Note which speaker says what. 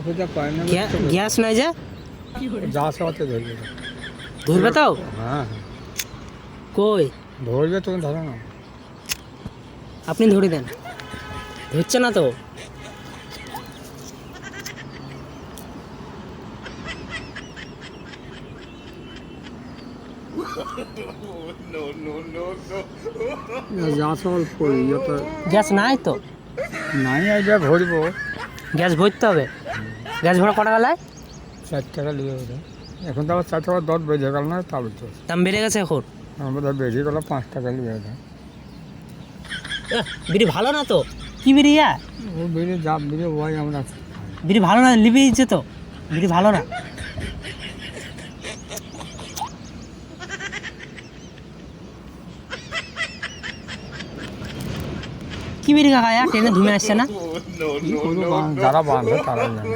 Speaker 1: খুঁজে পায় না,
Speaker 2: গ্যাস নাই যে
Speaker 1: যা সবাতে ধরবে।
Speaker 2: ধরবে তো?
Speaker 1: হ্যাঁ
Speaker 2: কই
Speaker 1: ধরবে, তুমি ধরো না।
Speaker 2: আপনি ধরে দেন, ধরছে না তো।
Speaker 1: যা অল্প ইয়েটা
Speaker 2: গ্যাস নাই তো,
Speaker 1: নাই, আইডিয়া ভরবো।
Speaker 2: গ্যাস ভরতে হবে। গ্যাস ভরা কটা গেলায়?
Speaker 1: 4 টাকা নিয়ে বোধ। এখন তো আবার 4 টাকা 10 বেজে গেল না, তা বলছে
Speaker 2: দাম বেড়ে গেছে এখন।
Speaker 1: আমাদের বেশি গেল 5 টাকা নিয়ে দেয়।
Speaker 2: বিড়ি ভালো না তো। কি বিড়ি?
Speaker 1: ও বেড়ে যা বেড়ে ওয়াই আমরা
Speaker 2: বিড়ি ভালো না, লিবি দিচ্ছে তো। বিড়ি ভালো না। কি বিড়ি কাকা, ট্রেনে ধুমে আসছে না?
Speaker 1: যারা বাঁধে তারা জানে।